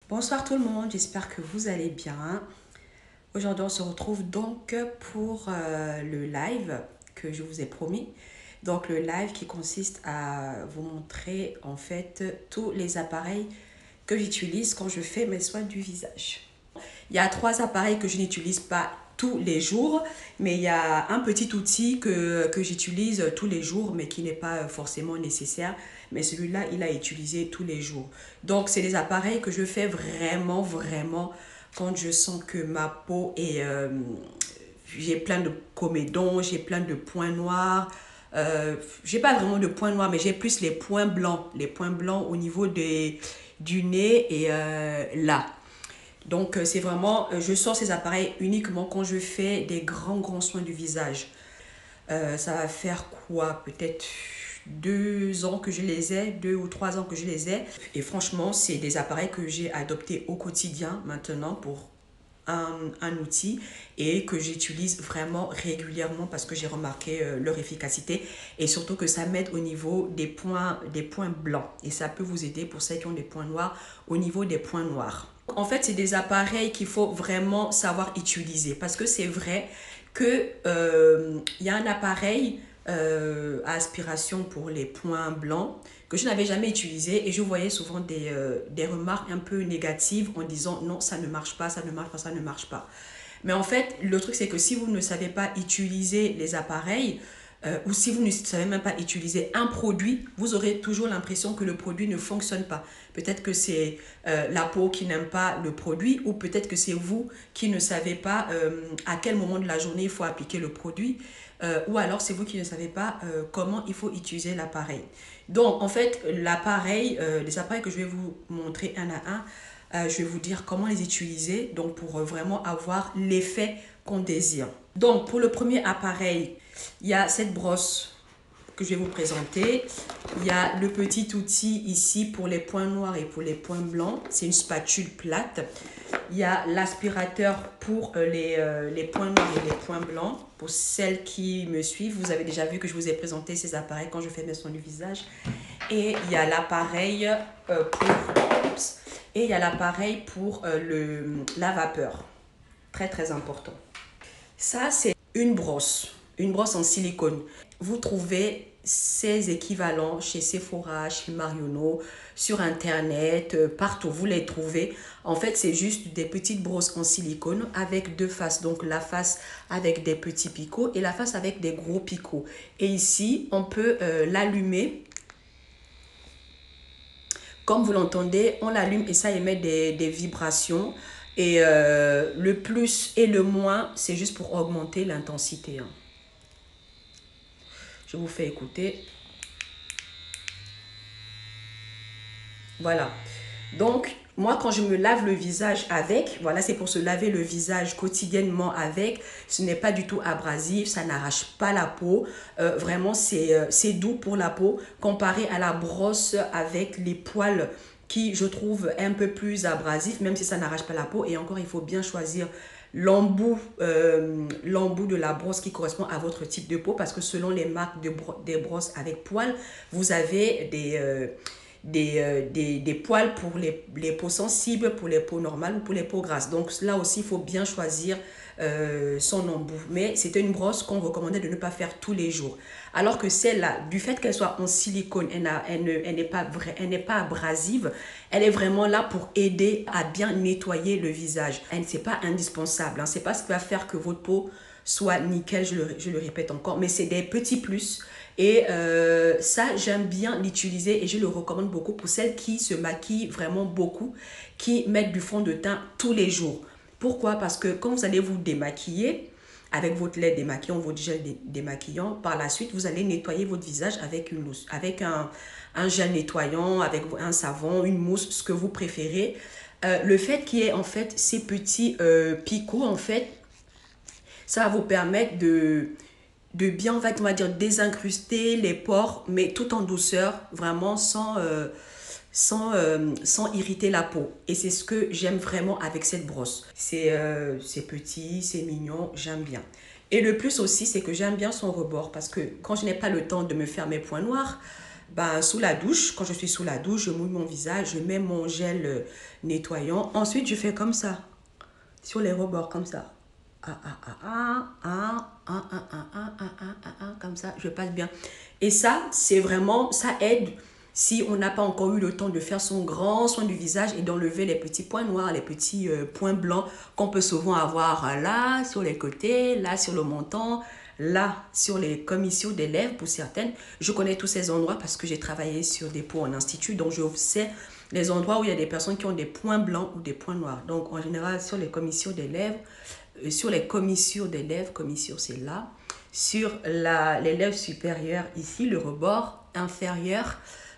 Bonsoir tout le monde, j'espère que vous allez bien. Aujourd'hui, on se retrouve donc pour le live que je vous ai promis. Donc le live qui consiste à vous montrer en fait tous les appareils que j'utilise quand je fais mes soins du visage. Il y a 3 appareils que je n'utilise pas tous les jours, mais il y a un petit outil que j'utilise tous les jours, mais qui n'est pas forcément nécessaire. Mais celui-là, il a utilisé tous les jours. Donc, c'est des appareils que je fais vraiment quand je sens que ma peau est... j'ai plein de comédons, j'ai plein de points noirs. J'ai pas vraiment de points noirs, mais j'ai plus les points blancs. Les points blancs au niveau du nez et là. Donc, c'est vraiment, je sors ces appareils uniquement quand je fais des grands soins du visage. Ça va faire quoi? Peut-être 2 ans que je les ai, 2 ou 3 ans que je les ai. Et franchement, c'est des appareils que j'ai adoptés au quotidien maintenant pour un outil et que j'utilise vraiment régulièrement parce que j'ai remarqué leur efficacité et surtout que ça m'aide au niveau des points blancs. Et ça peut vous aider pour celles qui ont des points noirs au niveau des points noirs. En fait, c'est des appareils qu'il faut vraiment savoir utiliser parce que c'est vrai que y a un appareil à aspiration pour les points blancs que je n'avais jamais utilisé et je voyais souvent des remarques un peu négatives en disant non, ça ne marche pas, ça ne marche pas, ça ne marche pas. Mais en fait, le truc c'est que si vous ne savez pas utiliser les appareils, ou si vous ne savez même pas utiliser un produit, vous aurez toujours l'impression que le produit ne fonctionne pas. Peut-être que c'est la peau qui n'aime pas le produit ou peut-être que c'est vous qui ne savez pas à quel moment de la journée il faut appliquer le produit ou alors c'est vous qui ne savez pas comment il faut utiliser l'appareil. Donc en fait, l'appareil, les appareils que je vais vous montrer un à un, je vais vous dire comment les utiliser donc pour vraiment avoir l'effet qu'on désire. Donc pour le premier appareil, il y a cette brosse que je vais vous présenter. Il y a le petit outil ici pour les points noirs et pour les points blancs. C'est une spatule plate. Il y a l'aspirateur pour les points noirs et les points blancs. Pour celles qui me suivent, vous avez déjà vu que je vous ai présenté ces appareils quand je fais mes soins du visage. Et il y a l'appareil et il y a l'appareil pour la vapeur. Très important. Ça, c'est une brosse en silicone. Vous trouvez ces équivalents chez Sephora, chez Marionneau, sur Internet, partout, vous les trouvez. En fait, c'est juste des petites brosses en silicone avec 2 faces. Donc, la face avec des petits picots et la face avec des gros picots. Et ici, on peut l'allumer. Comme vous l'entendez, on l'allume et ça émet des vibrations. Et le plus et le moins, c'est juste pour augmenter l'intensité. Je vous fais écouter. Voilà. Donc, moi, quand je me lave le visage avec, voilà, c'est pour se laver le visage quotidiennement avec. Ce n'est pas du tout abrasif, ça n'arrache pas la peau. Vraiment, c'est doux pour la peau comparé à la brosse avec les poils qui, je trouve, un peu plus abrasif, même si ça n'arrache pas la peau. Et encore, il faut bien choisir l'embout de la brosse qui correspond à votre type de peau parce que selon les marques des brosses avec poils, vous avez des poils pour les peaux sensibles, pour les peaux normales ou pour les peaux grasses. Donc là aussi, il faut bien choisir son embout. Mais c'était une brosse qu'on recommandait de ne pas faire tous les jours. Alors que celle-là, du fait qu'elle soit en silicone, elle n'est pas abrasive, elle est vraiment là pour aider à bien nettoyer le visage. Ce n'est pas indispensable, ce n'est pas ce qui va faire que votre peau soit nickel, je le répète encore, mais c'est des petits plus. Et ça, j'aime bien l'utiliser et je le recommande beaucoup pour celles qui se maquillent vraiment beaucoup, qui mettent du fond de teint tous les jours. Pourquoi? Parce que quand vous allez vous démaquiller, avec votre lait démaquillant, votre gel démaquillant, par la suite, vous allez nettoyer votre visage avec un gel nettoyant, avec un savon, une mousse, ce que vous préférez. Le fait qu'il y ait en fait ces petits picots, en fait, ça va vous permettre de bien, en fait, on va dire, désincruster les pores, mais tout en douceur, vraiment sans irriter la peau. Et c'est ce que j'aime vraiment avec cette brosse. C'est petit, c'est mignon, j'aime bien. Et le plus aussi, c'est que j'aime bien son rebord parce que quand je n'ai pas le temps de me faire mes points noirs, Ben, sous la douche, quand je suis sous la douche, je mouille mon visage, je mets mon gel nettoyant. Ensuite, je fais comme ça, sur les rebords, comme ça. Comme ça, je passe bien. Et ça, c'est vraiment, ça aide si on n'a pas encore eu le temps de faire son grand soin du visage et d'enlever les petits points noirs, les petits points blancs qu'on peut souvent avoir là, sur les côtés, là, sur le menton, là, sur les commissures des lèvres pour certaines. Je connais tous ces endroits parce que j'ai travaillé sur des peaux en institut, donc je sais les endroits où il y a des personnes qui ont des points blancs ou des points noirs. Donc, en général, sur les commissures des lèvres, sur les commissures des lèvres, commissure c'est là, sur les lèvres supérieures ici, le rebord inférieur.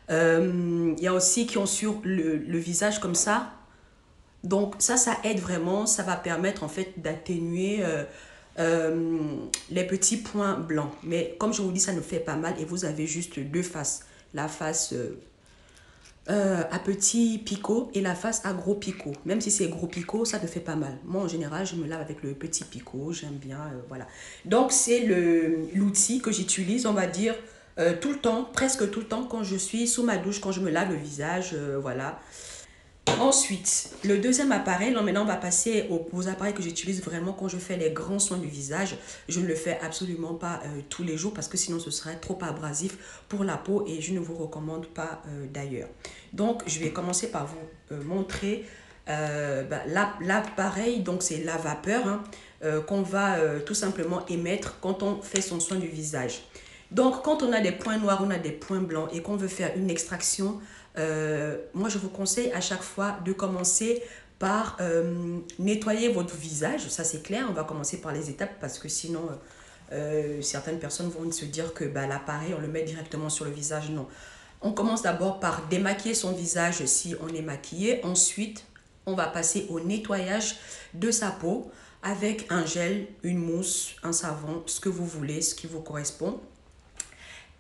Il y a aussi qui ont sur le visage comme ça. Donc ça aide vraiment, ça va permettre en fait d'atténuer les petits points blancs. Mais comme je vous dis, ça ne fait pas mal et vous avez juste deux faces. La face à petit picot et la face à gros picot. Même si c'est gros picot, ça ne fait pas mal. Moi, en général, je me lave avec le petit picot. J'aime bien, voilà. Donc, c'est l'outil que j'utilise, on va dire, tout le temps, presque tout le temps, quand je suis sous ma douche, quand je me lave le visage, voilà. Ensuite, le deuxième appareil, là maintenant on va passer aux appareils que j'utilise vraiment quand je fais les grands soins du visage. Je ne le fais absolument pas tous les jours parce que sinon ce serait trop abrasif pour la peau et je ne vous recommande pas d'ailleurs. Donc je vais commencer par vous montrer l'appareil, donc c'est la vapeur hein, qu'on va tout simplement émettre quand on fait son soin du visage. Donc quand on a des points noirs, on a des points blancs et qu'on veut faire une extraction, moi je vous conseille à chaque fois de commencer par nettoyer votre visage, ça c'est clair, on va commencer par les étapes parce que sinon certaines personnes vont se dire que bah, l'appareil on le met directement sur le visage, non. On commence d'abord par démaquiller son visage si on est maquillé, ensuite on va passer au nettoyage de sa peau avec un gel, une mousse, un savon, ce que vous voulez, ce qui vous correspond.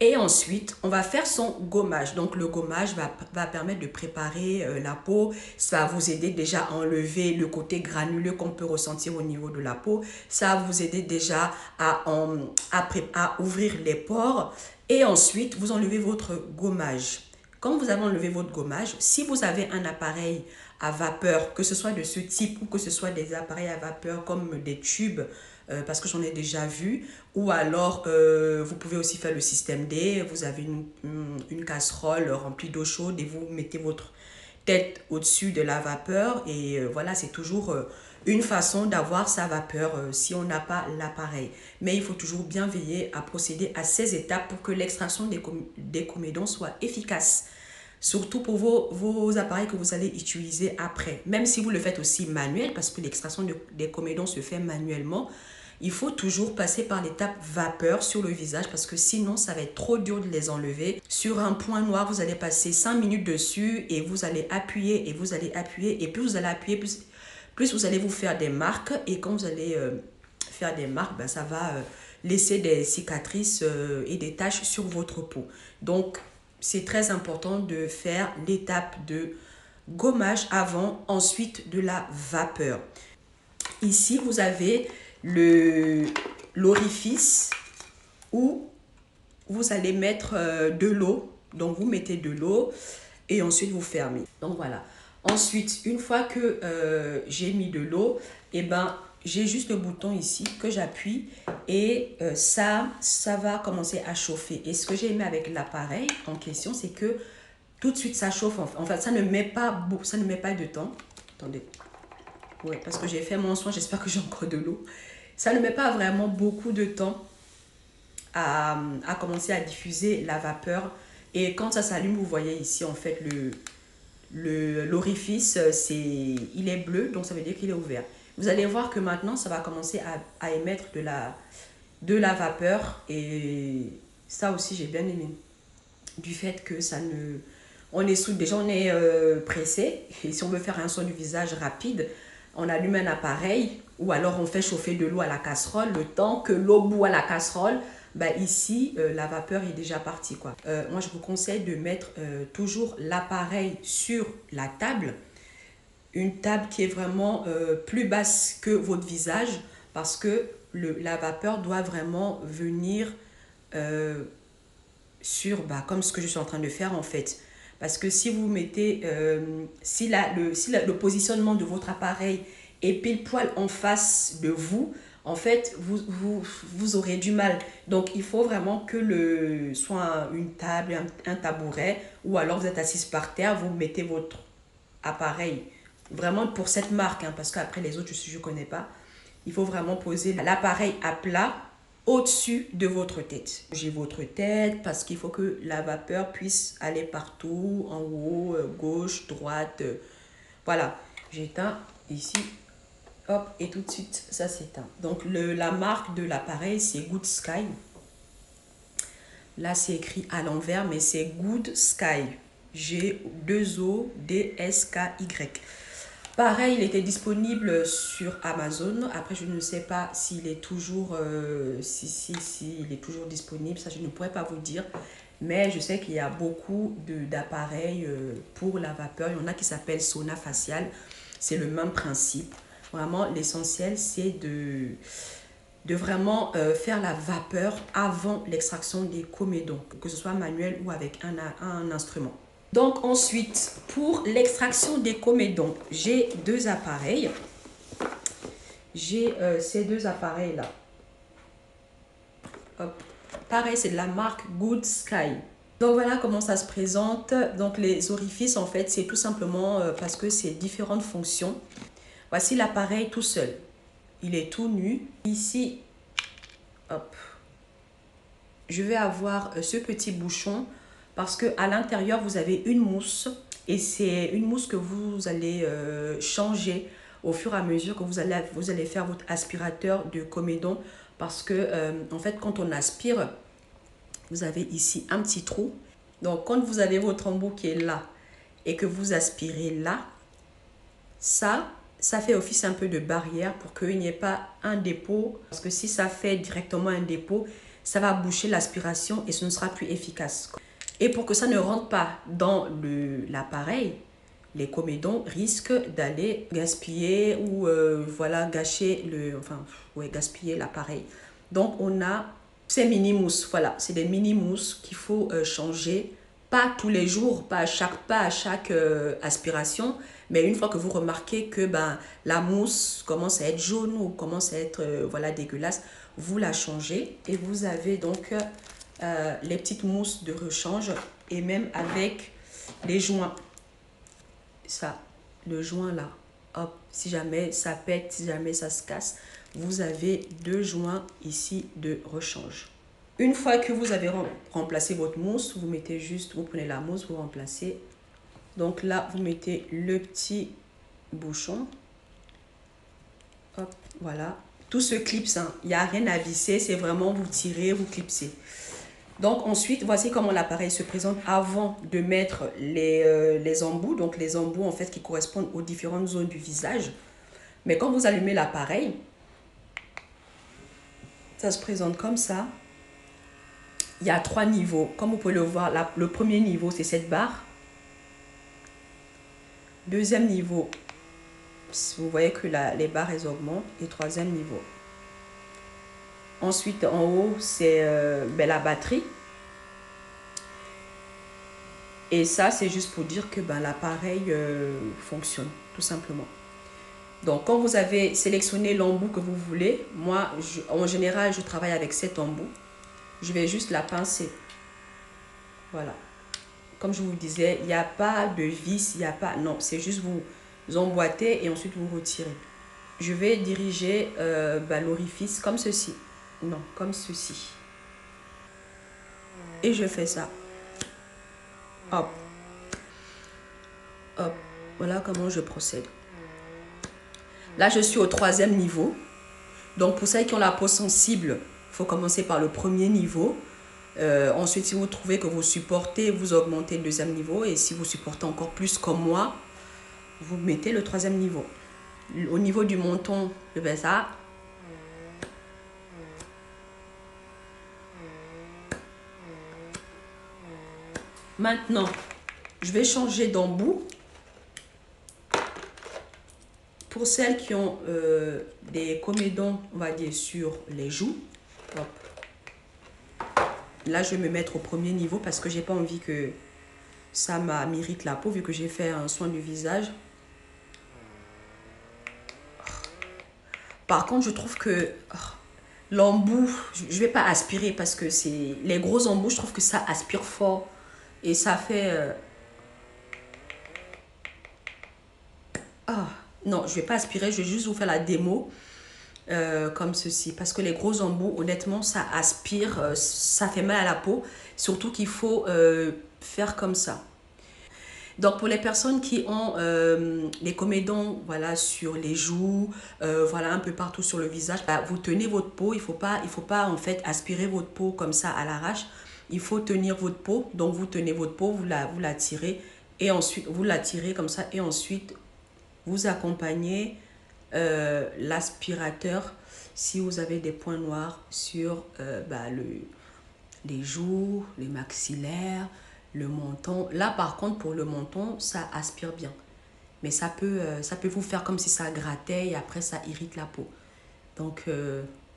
Et ensuite, on va faire son gommage. Donc, le gommage va permettre de préparer la peau. Ça va vous aider déjà à enlever le côté granuleux qu'on peut ressentir au niveau de la peau. Ça va vous aider déjà à ouvrir les pores. Et ensuite, vous enlevez votre gommage. Quand vous avez enlevé votre gommage, si vous avez un appareil à vapeur, que ce soit de ce type ou que ce soit des appareils à vapeur comme des tubes, parce que j'en ai déjà vu, ou alors vous pouvez aussi faire le système D, vous avez une casserole remplie d'eau chaude et vous mettez votre tête au-dessus de la vapeur et voilà, c'est toujours une façon d'avoir sa vapeur si on n'a pas l'appareil. Mais il faut toujours bien veiller à procéder à ces étapes pour que l'extraction des comédons soit efficace. Surtout pour vos appareils que vous allez utiliser après. Même si vous le faites aussi manuel, parce que l'extraction des comédons se fait manuellement, il faut toujours passer par l'étape vapeur sur le visage parce que sinon ça va être trop dur de les enlever. Sur un point noir, vous allez passer 5 minutes dessus et vous allez appuyer et vous allez appuyer et plus vous allez appuyer, plus vous allez vous faire des marques et quand vous allez faire des marques, ben, ça va laisser des cicatrices et des taches sur votre peau. Donc c'est très important de faire l'étape de gommage avant, ensuite de la vapeur. Ici, vous avez l'orifice où vous allez mettre de l'eau. Donc, vous mettez de l'eau et ensuite vous fermez. Donc, voilà. Ensuite, une fois que j'ai mis de l'eau, eh ben, j'ai juste le bouton ici que j'appuie et ça va commencer à chauffer. Et ce que j'ai aimé avec l'appareil en question, c'est que tout de suite, ça chauffe. En fait, ça ne met pas de temps. Attendez. Ouais, parce que j'ai fait mon soin, j'espère que j'ai encore de l'eau. Ça ne met pas vraiment beaucoup de temps à commencer à diffuser la vapeur. Et quand ça s'allume, vous voyez ici, en fait, l'orifice, il est bleu, donc ça veut dire qu'il est ouvert. Vous allez voir que maintenant, ça va commencer à émettre de la vapeur. Et ça aussi, j'ai bien aimé. Du fait que ça ne... déjà, on est pressé. Et si on veut faire un soin du visage rapide, on allume un appareil ou alors on fait chauffer de l'eau à la casserole. Le temps que l'eau bout à la casserole, bah ici, la vapeur est déjà partie, quoi. Moi, je vous conseille de mettre toujours l'appareil sur la table. Une table qui est vraiment plus basse que votre visage parce que la vapeur doit vraiment venir sur, comme ce que je suis en train de faire en fait. Parce que si vous mettez, si le positionnement de votre appareil est pile poil en face de vous, en fait, vous aurez du mal. Donc, il faut vraiment que soit une table, un tabouret, ou alors vous êtes assise par terre, vous mettez votre appareil. Vraiment pour cette marque, hein, parce qu'après les autres, je ne connais pas. Il faut vraiment poser l'appareil à plat au-dessus de votre tête. J'ai votre tête parce qu'il faut que la vapeur puisse aller partout, en haut, gauche, droite. Voilà, j'éteins ici, hop, et tout de suite, ça s'éteint. Donc, la marque de l'appareil, c'est Good Sky. Là, c'est écrit à l'envers, mais c'est Good Sky. G2ODSKY. Pareil, il était disponible sur Amazon. Après, je ne sais pas s'il est toujours, il est toujours disponible. Ça, je ne pourrais pas vous dire. Mais je sais qu'il y a beaucoup d'appareils pour la vapeur. Il y en a qui s'appellent sauna facial. C'est le même principe. Vraiment, l'essentiel, c'est de vraiment faire la vapeur avant l'extraction des comédons, que ce soit manuel ou avec un instrument. Donc ensuite, pour l'extraction des comédons, j'ai deux appareils. J'ai ces deux appareils-là. Pareil, c'est de la marque Good Sky. Donc voilà comment ça se présente. Donc les orifices, en fait, c'est tout simplement parce que c'est différentes fonctions. Voici l'appareil tout seul. Il est tout nu. Ici, hop, je vais avoir ce petit bouchon parce qu'à l'intérieur, vous avez une mousse et c'est une mousse que vous allez changer au fur et à mesure que vous allez faire votre aspirateur de comédon parce que, en fait, quand on aspire, vous avez ici un petit trou. Donc, quand vous avez votre embout qui est là et que vous aspirez là, ça fait office un peu de barrière pour qu'il n'y ait pas un dépôt. Parce que si ça fait directement un dépôt, ça va boucher l'aspiration et ce ne sera plus efficace. Et pour que ça ne rentre pas dans l'appareil, les comédons risquent d'aller gaspiller ou voilà, gâcher gaspiller l'appareil. Donc on a ces mini mousses, voilà, c'est des mini mousses qu'il faut changer, pas tous les jours, pas à chaque aspiration, mais une fois que vous remarquez que la mousse commence à être jaune ou commence à être voilà, dégueulasse, vous la changez et vous avez donc les petites mousses de rechange et même avec les joints. Ça, le joint là, hop, si jamais ça pète, si jamais ça se casse, vous avez deux joints ici de rechange. Une fois que vous avez remplacé votre mousse, vous mettez juste, vous prenez la mousse, vous remplacez. Donc là, vous mettez le petit bouchon. Hop, voilà. Tout se clipse, hein. Il n'y a rien à visser, c'est vraiment vous tirez, vous clipsez. Donc ensuite, voici comment l'appareil se présente avant de mettre les embouts. Donc les embouts en fait qui correspondent aux différentes zones du visage. Mais quand vous allumez l'appareil, ça se présente comme ça. Il y a 3 niveaux. Comme vous pouvez le voir, le premier niveau, c'est cette barre. Deuxième niveau, vous voyez que les barres, elles augmentent. Et troisième niveau. Ensuite, en haut, c'est la batterie. Et ça, c'est juste pour dire que l'appareil fonctionne, tout simplement. Donc, quand vous avez sélectionné l'embout que vous voulez, moi, en général, je travaille avec cet embout. Je vais juste la pincer. Voilà. Comme je vous disais, il n'y a pas de vis, il n'y a pas... Non, c'est juste vous emboîtez et ensuite vous retirez. Je vais diriger l'orifice comme ceci. Non, comme ceci. Et je fais ça. Hop. Hop. Voilà comment je procède. Là, je suis au 3e niveau. Donc, pour celles qui ont la peau sensible, il faut commencer par le premier niveau. Ensuite, si vous trouvez que vous supportez, vous augmentez le 2e niveau. Et si vous supportez encore plus comme moi, vous mettez le 3e niveau. Au niveau du menton, je fais ça. Maintenant, je vais changer d'embout. Pour celles qui ont des comédons, on va dire, sur les joues, hop. Là, je vais me mettre au premier niveau parce que j'ai pas envie que ça m'irrite la peau vu que j'ai fait un soin du visage. Par contre, je trouve que l'embout, je vais pas aspirer parce que c'est les gros embouts, je trouve que ça aspire fort et ça fait non, je vais pas aspirer, je vais juste vous faire la démo comme ceci parce que les gros embouts, honnêtement, ça aspire, ça fait mal à la peau, surtout qu'il faut faire comme ça. Donc pour les personnes qui ont les comédons voilà, sur les joues, voilà, un peu partout sur le visage, bah, vous tenez votre peau, il faut pas en fait aspirer votre peau comme ça à l'arrache. Il faut tenir votre peau, donc vous tenez votre peau, vous la tirez et ensuite vous la tirez comme ça et ensuite vous accompagnez l'aspirateur si vous avez des points noirs sur les joues, les maxillaires, le menton. Là, par contre, pour le menton, ça aspire bien. Mais ça peut vous faire comme si ça grattait et après, ça irrite la peau. Donc,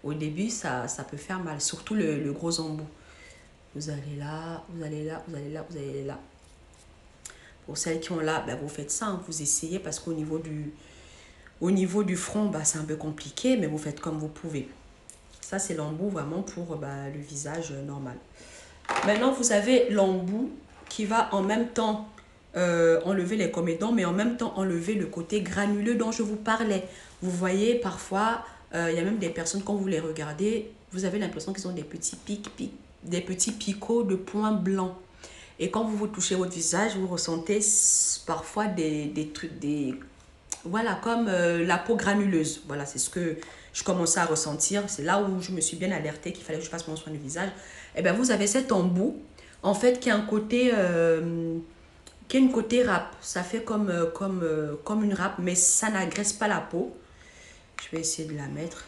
au début, ça peut faire mal, surtout le gros embout. Vous allez là, vous allez là, vous allez là, vous allez là. Pour celles qui ont là, ben, vous faites ça, hein, vous essayez parce qu'au niveau du front, bah, c'est un peu compliqué, mais vous faites comme vous pouvez. Ça, c'est l'embout vraiment pour le visage normal. Maintenant, vous avez l'embout qui va en même temps enlever les comédons, mais en même temps enlever le côté granuleux dont je vous parlais. Vous voyez, parfois, il y a même des personnes, quand vous les regardez, vous avez l'impression qu'ils ont des petits des petits picots de points blancs. Et quand vous touchez votre visage, vous ressentez parfois des trucs, voilà, comme la peau granuleuse. Voilà, c'est ce que je commençais à ressentir. C'est là où je me suis bien alertée qu'il fallait que je fasse mon soin du visage. Et bien, vous avez cet embout, en fait, qui a un côté, qui a une côté râpe. Ça fait comme une râpe, mais ça n'agresse pas la peau. Je vais essayer de la mettre.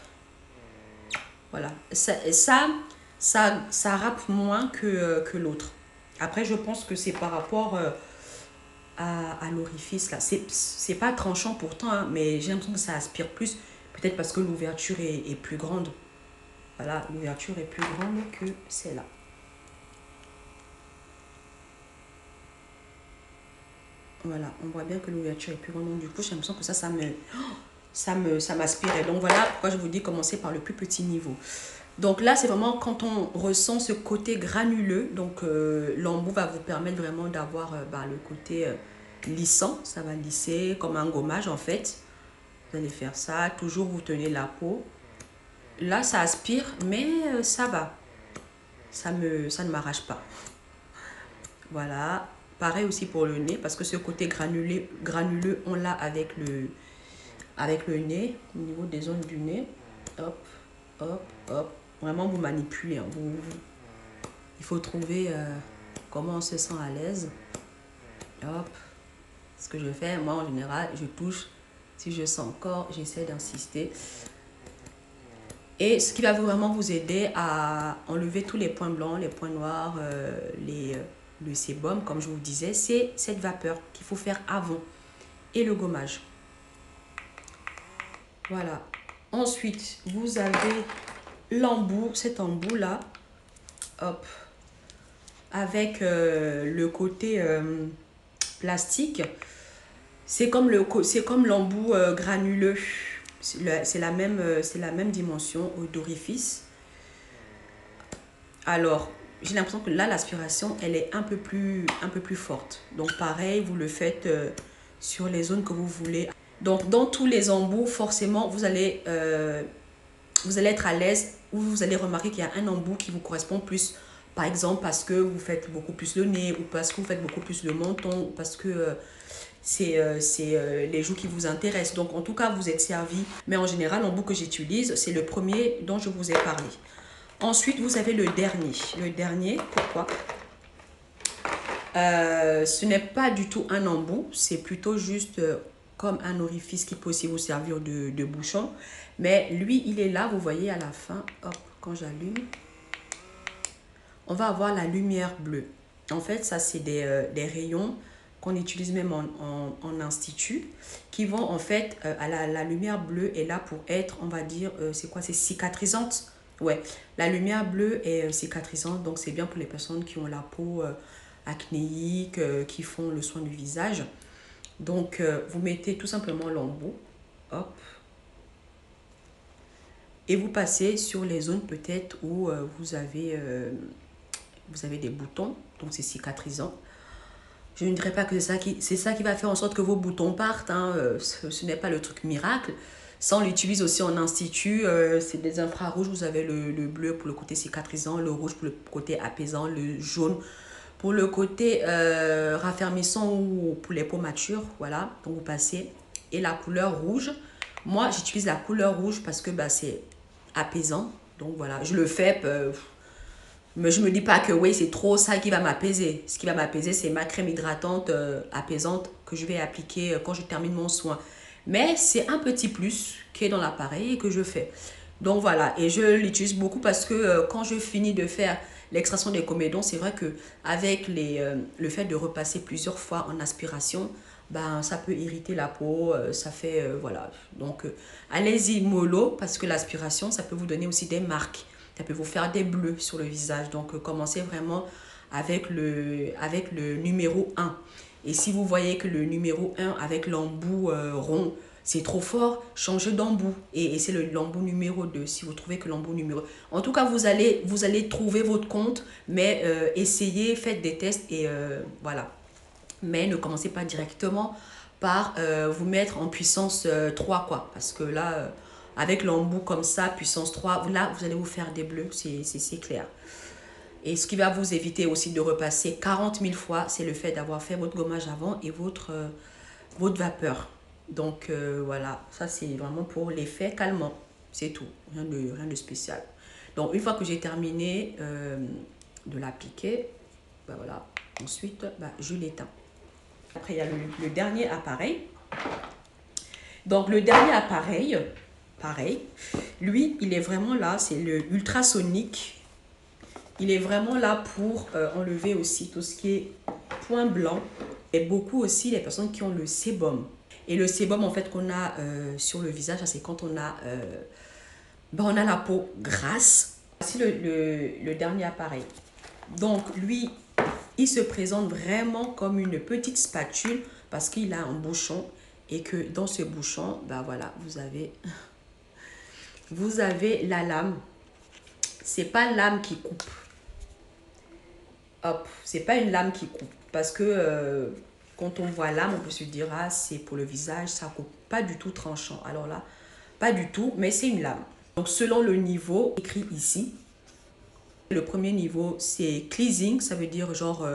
Voilà. Ça râpe moins que l'autre. Après, je pense que c'est par rapport à l'orifice là. C'est pas tranchant pourtant, hein, mais j'ai l'impression que ça aspire plus. Peut-être parce que l'ouverture est plus grande. Voilà, l'ouverture est plus grande que celle-là. Voilà, on voit bien que l'ouverture est plus grande. Donc, du coup, j'ai l'impression que ça m'aspirait. Donc, voilà pourquoi je vous dis commencer par le plus petit niveau. Donc là, c'est vraiment quand on ressent ce côté granuleux. Donc, l'embout va vous permettre vraiment d'avoir le côté lissant. Ça va lisser comme un gommage, en fait. Vous allez faire ça. Toujours, vous tenez la peau. Là, ça aspire, mais ça va. Ça ne m'arrache pas. Voilà. Pareil aussi pour le nez, parce que ce côté granuleux, on l'a avec le nez, au niveau des zones du nez. Hop, hop, hop. Vraiment, vous manipulez. Hein. Il faut trouver comment on se sent à l'aise. Hop. Ce que je fais, moi, en général, je touche. Si je sens encore, j'essaie d'insister. Et ce qui va vraiment vous aider à enlever tous les points blancs, les points noirs, le sébum, comme je vous disais, c'est cette vapeur qu'il faut faire avant et le gommage. Voilà. Ensuite, vous avez l'embout, cet embout-là, hop, avec le côté plastique. C'est comme l'embout granuleux. C'est la même dimension d'orifice. Alors, j'ai l'impression que là, l'aspiration, elle est un peu plus forte. Donc, pareil, vous le faites sur les zones que vous voulez. Donc, dans tous les embouts, forcément, vous allez être à l'aise ou vous allez remarquer qu'il y a un embout qui vous correspond plus. Par exemple, parce que vous faites beaucoup plus le nez ou parce que vous faites beaucoup plus le menton ou parce que c'est les joues qui vous intéressent. Donc, en tout cas, vous êtes servi. Mais en général, l'embout que j'utilise, c'est le premier dont je vous ai parlé. Ensuite, vous avez le dernier. Le dernier, pourquoi ce n'est pas du tout un embout. C'est plutôt juste comme un orifice qui peut aussi vous servir de bouchon. Mais lui, il est là, vous voyez à la fin. Hop, quand j'allume, on va avoir la lumière bleue. En fait, ça, c'est des rayons qu'on utilise même en institut, qui vont en fait, la lumière bleue est là pour être, on va dire, c'est quoi, c'est cicatrisante. Ouais, la lumière bleue est cicatrisante, donc c'est bien pour les personnes qui ont la peau acnéique, qui font le soin du visage. Donc, vous mettez tout simplement l'embout, hop, et vous passez sur les zones peut-être où vous avez des boutons, donc c'est cicatrisant. Je ne dirais pas que c'est ça qui va faire en sorte que vos boutons partent, hein. Ce n'est pas le truc miracle. Ça, on l'utilise aussi en institut. C'est des infrarouges. Vous avez le bleu pour le côté cicatrisant, le rouge pour le côté apaisant, le jaune pour le côté raffermissant ou pour les peaux matures. Voilà, donc vous passez. Et la couleur rouge, moi, j'utilise la couleur rouge parce que bah, c'est apaisant. Donc voilà, je le fais. Mais je me dis pas que oui, c'est trop ça qui va m'apaiser. Ce qui va m'apaiser, c'est ma crème hydratante apaisante que je vais appliquer quand je termine mon soin. Mais c'est un petit plus qui est dans l'appareil et que je fais. Donc voilà, et je l'utilise beaucoup parce que quand je finis de faire l'extraction des comédons, c'est vrai que avec le fait de repasser plusieurs fois en aspiration, ben, ça peut irriter la peau, ça fait, voilà. Donc allez-y mollo parce que l'aspiration, ça peut vous donner aussi des marques. Ça peut vous faire des bleus sur le visage. Donc, commencez vraiment avec le numéro 1. Et si vous voyez que le numéro 1 avec l'embout rond, c'est trop fort, changez d'embout. Et c'est l'embout numéro 2 si vous trouvez que l'embout numéro... En tout cas, vous allez trouver votre compte, mais essayez, faites des tests et voilà. Mais ne commencez pas directement par vous mettre en puissance 3, quoi. Parce que là, avec l'embout comme ça, puissance 3, là, vous allez vous faire des bleus, c'est clair. Et ce qui va vous éviter aussi de repasser 40 000 fois, c'est le fait d'avoir fait votre gommage avant et votre vapeur. Donc voilà, ça c'est vraiment pour l'effet calmant. C'est tout, rien de spécial. Donc une fois que j'ai terminé de l'appliquer, bah voilà, ensuite je l'éteins. Après il y a le dernier appareil. Donc le dernier appareil, pareil, lui il est vraiment là, c'est le ultrasonique. Il est vraiment là pour enlever aussi tout ce qui est point blanc et beaucoup aussi les personnes qui ont le sébum. Et le sébum en fait qu'on a sur le visage, c'est quand on a la peau grasse. Voici le dernier appareil. Donc lui, il se présente vraiment comme une petite spatule parce qu'il a un bouchon et que dans ce bouchon, ben voilà, vous avez la lame. C'est pas lame qui coupe. Hop, c'est pas une lame qui coupe parce que quand on voit lame, on peut se dire ah c'est pour le visage, ça coupe. Pas du tout tranchant. Alors là, pas du tout, mais c'est une lame. Donc selon le niveau écrit ici, le premier niveau c'est cleansing, ça veut dire genre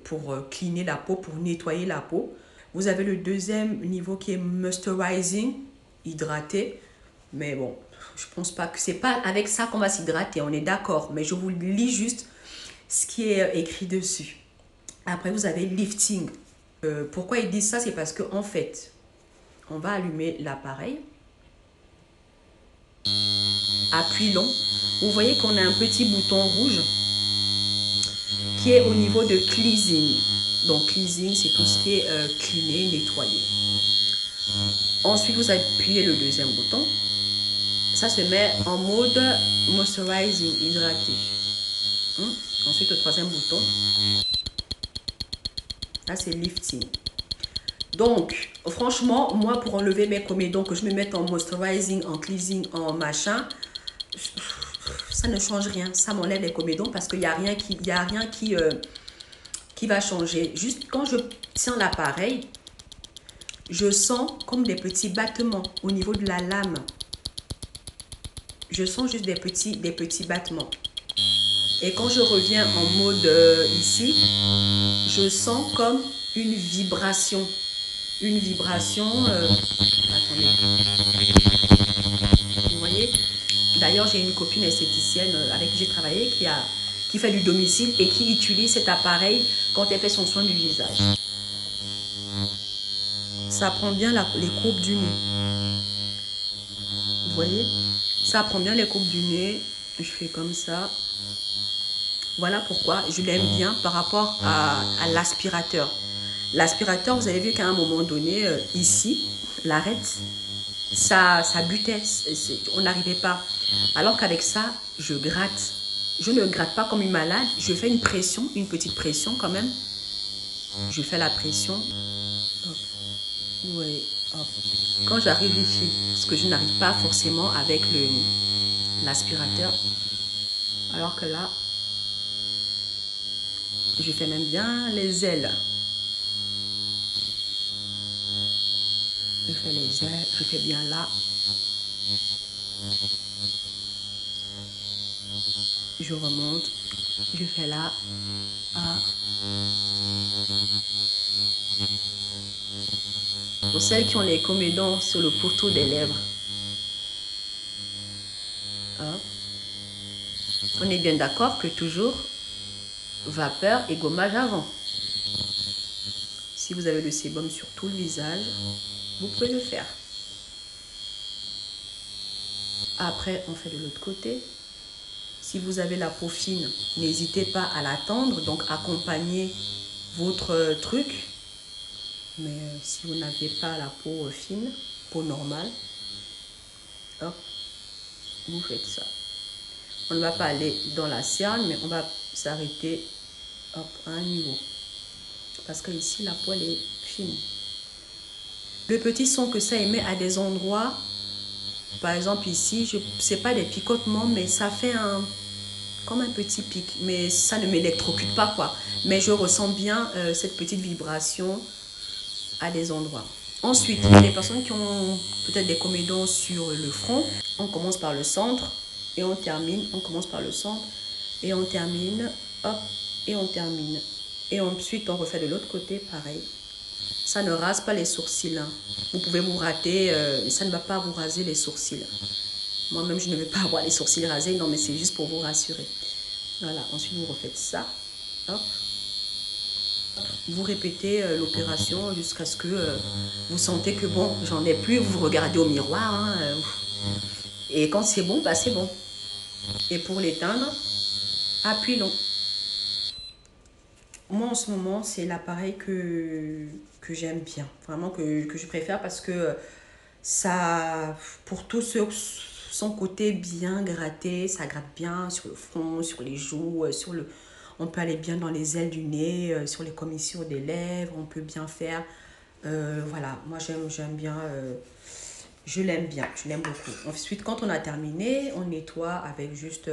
pour cleaner la peau, pour nettoyer la peau. Vous avez le deuxième niveau qui est moisturizing, hydraté. Mais bon, je pense pas que c'est pas avec ça qu'on va s'hydrater, on est d'accord. Mais je vous lis juste ce qui est écrit dessus. Après, vous avez lifting. Pourquoi ils disent ça? C'est parce qu'en fait, on va allumer l'appareil. Appui long. Vous voyez qu'on a un petit bouton rouge qui est au niveau de cleansing. Donc, cleansing, c'est tout ce qui est cleaner, nettoyer. Ensuite, vous appuyez le deuxième bouton. Ça se met en mode moisturizing, hydraté. Ensuite, le troisième bouton. Là, c'est lifting. Donc, franchement, moi, pour enlever mes comédons, que je me mette en moisturizing, en cleansing, en machin, ça ne change rien. Ça m'enlève les comédons parce qu'il n'y a rien qui va changer. Juste quand je tiens l'appareil, je sens comme des petits battements au niveau de la lame. Je sens juste des petits battements. Et quand je reviens en mode ici, je sens comme une vibration. Une vibration... attendez. Vous voyez? D'ailleurs, j'ai une copine esthéticienne avec qui j'ai travaillé qui fait du domicile et qui utilise cet appareil quand elle fait son soin du visage. Ça prend bien les courbes du nez. Vous voyez? Ça prend bien les courbes du nez. Je fais comme ça. Voilà pourquoi je l'aime bien par rapport à l'aspirateur. L'aspirateur, vous avez vu qu'à un moment donné, ici, l'arête, ça butait, on n'arrivait pas. Alors qu'avec ça, je gratte. Je ne gratte pas comme une malade, je fais une pression, une petite pression quand même. Je fais la pression. Hop. Ouais, hop. Quand j'arrive ici, parce que je n'arrive pas forcément avec l'aspirateur, alors que là, je fais même bien les ailes. Je fais les ailes, je fais bien là. Je remonte, je fais là. Ah. Pour celles qui ont les comédons sur le pourtour des lèvres, hein, on est bien d'accord que toujours vapeur et gommage avant. Si vous avez le sébum sur tout le visage, vous pouvez le faire. Après, on fait de l'autre côté. Si vous avez la peau fine, n'hésitez pas à l'attendre, donc accompagnez votre truc. Mais si vous n'avez pas la peau fine, peau normale, hop, vous faites ça. On ne va pas aller dans la cerne, mais on va s'arrêter à un niveau. Parce que ici, la peau est fine. Le petit son que ça émet à des endroits, par exemple ici, ce n'est pas des picotements, mais ça fait comme un petit pic. Mais ça ne m'électrocute pas, quoi. Mais je ressens bien cette petite vibration à des endroits. Ensuite, il y a des personnes qui ont peut-être des comédons sur le front. On commence par le centre et on termine. On commence par le centre et on termine. Hop, et on termine. Et ensuite, on refait de l'autre côté, pareil. Ça ne rase pas les sourcils. Hein. Vous pouvez vous rater, mais ça ne va pas vous raser les sourcils. Moi-même, je ne vais pas avoir les sourcils rasés. Non, mais c'est juste pour vous rassurer. Voilà, ensuite, vous refaites ça. Hop. Vous répétez l'opération jusqu'à ce que vous sentez que bon, j'en ai plus. Vous regardez au miroir. Hein, et quand c'est bon, bah c'est bon. Et pour l'éteindre, appui long. Moi, en ce moment, c'est l'appareil que j'aime bien. Vraiment que je préfère parce que ça, pour tout son côté bien gratté, ça gratte bien sur le front, sur les joues, on peut aller bien dans les ailes du nez, sur les commissures des lèvres, on peut bien faire. Voilà, moi j'aime bien, je l'aime bien, je l'aime beaucoup. Ensuite, quand on a terminé, on nettoie avec juste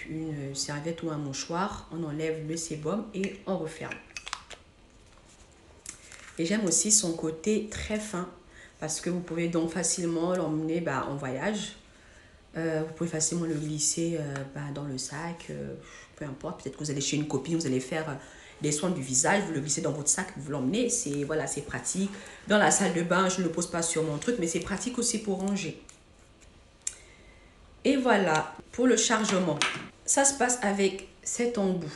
une serviette ou un mouchoir, on enlève le sébum et on referme. Et j'aime aussi son côté très fin parce que vous pouvez donc facilement l'emmener en voyage. Vous pouvez facilement le glisser dans le sac, peu importe. Peut-être que vous allez chez une copine, vous allez faire des soins du visage, vous le glissez dans votre sac, vous l'emmenez. Voilà, c'est pratique. Dans la salle de bain, je ne le pose pas sur mon truc, mais c'est pratique aussi pour ranger. Et voilà, pour le chargement, ça se passe avec cet embout.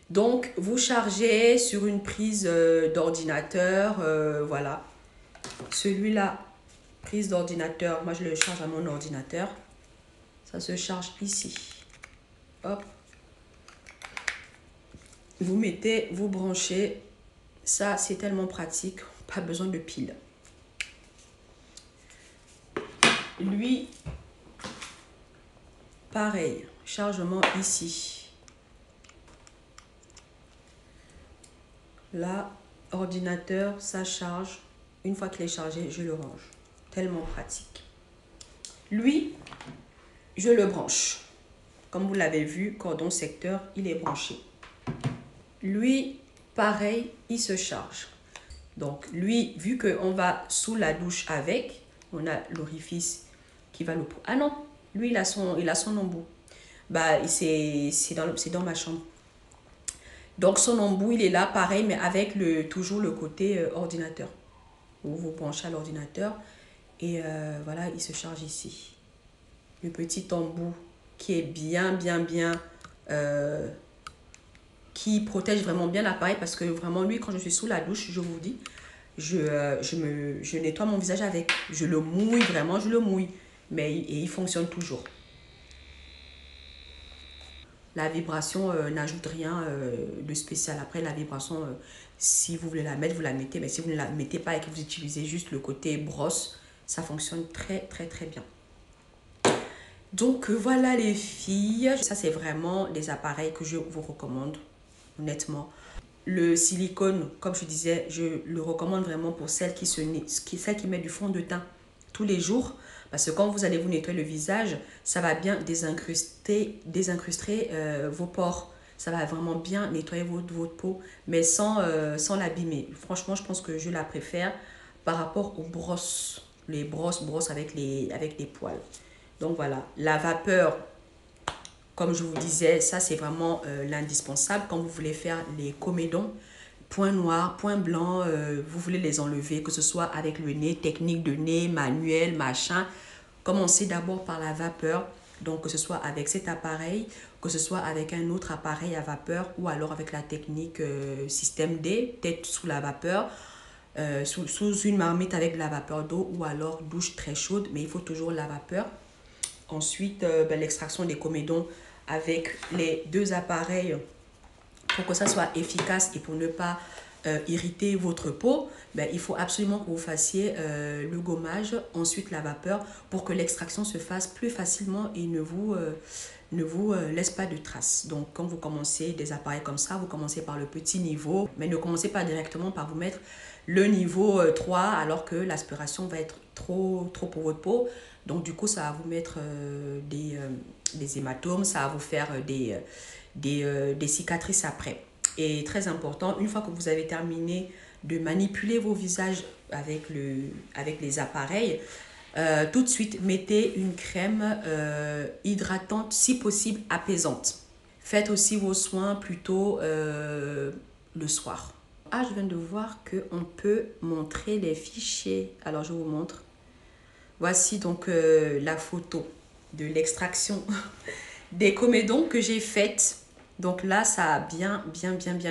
Donc, vous chargez sur une prise d'ordinateur, voilà. Celui-là, prise d'ordinateur, moi je le charge à mon ordinateur. Ça se charge ici. Hop. Vous mettez, vous branchez. Ça, c'est tellement pratique, pas besoin de pile. Lui, pareil, chargement ici. Là, ordinateur, ça charge. Une fois qu'il est chargé, je le range. Tellement pratique. Lui, je le branche. Comme vous l'avez vu, cordon secteur, il est branché. Lui, pareil, il se charge. Donc, lui, vu qu'on va sous la douche avec, on a l'orifice qui va le... Ah non, lui, il a son embout. Bah, c'est dans ma chambre. Donc, son embout, il est là, pareil, mais avec toujours le côté ordinateur. Vous branchez à l'ordinateur et voilà, il se charge ici. Le petit embout qui est bien, qui protège vraiment bien l'appareil parce que vraiment, lui, quand je suis sous la douche, je vous dis, je nettoie mon visage avec. Je le mouille, vraiment, je le mouille. Mais il fonctionne toujours. La vibration n'ajoute rien de spécial. Après, la vibration, si vous voulez la mettre, vous la mettez. Mais si vous ne la mettez pas et que vous utilisez juste le côté brosse, Ça fonctionne très bien. Donc voilà les filles, ça c'est vraiment des appareils que je vous recommande, honnêtement. Le silicone, comme je disais, je le recommande vraiment pour celles qui mettent du fond de teint tous les jours. Parce que quand vous allez vous nettoyer le visage, ça va bien désincruster vos pores. Ça va vraiment bien nettoyer votre peau, mais sans l'abîmer. Franchement, je pense que je la préfère par rapport aux brosses. Les brosses avec les poils. Donc voilà, la vapeur, comme je vous disais, ça c'est vraiment l'indispensable quand vous voulez faire les comédons. Points noirs, points blancs, vous voulez les enlever, que ce soit avec le nez, technique de nez, manuel, machin. Commencez d'abord par la vapeur, donc que ce soit avec cet appareil, que ce soit avec un autre appareil à vapeur ou alors avec la technique système D, tête sous la vapeur, sous une marmite avec de la vapeur d'eau ou alors douche très chaude, mais il faut toujours la vapeur. Ensuite, l'extraction des comédons avec les deux appareils pour que ça soit efficace et pour ne pas irriter votre peau, il faut absolument que vous fassiez le gommage, ensuite la vapeur pour que l'extraction se fasse plus facilement et ne vous laisse pas de traces. Donc quand vous commencez des appareils comme ça, vous commencez par le petit niveau, mais ne commencez pas directement par vous mettre le niveau 3 alors que l'aspiration va être trop pour votre peau. Donc du coup ça va vous mettre des hématomes, ça va vous faire des cicatrices après. Et très important, une fois que vous avez terminé de manipuler vos visages avec les appareils, tout de suite, mettez une crème hydratante, si possible apaisante. Faites aussi vos soins plutôt le soir. Ah, je viens de voir qu'on peut montrer les fichiers. Alors, je vous montre. Voici donc la photo de l'extraction des comédons que j'ai faites. Donc là, ça a bien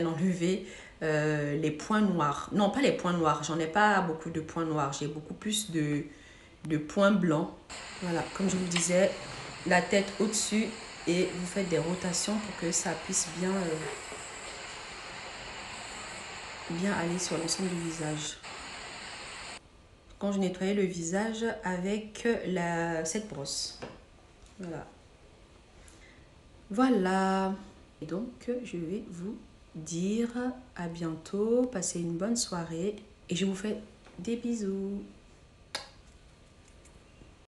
enlevé les points noirs. Non, pas les points noirs. J'en ai pas beaucoup de points noirs. J'ai beaucoup plus de points blancs. Voilà, comme je vous disais, la tête au-dessus et vous faites des rotations pour que ça puisse bien aller sur l'ensemble du visage. Quand je nettoyais le visage avec cette brosse. Voilà. Voilà. Et donc, je vais vous dire à bientôt. Passez une bonne soirée et je vous fais des bisous.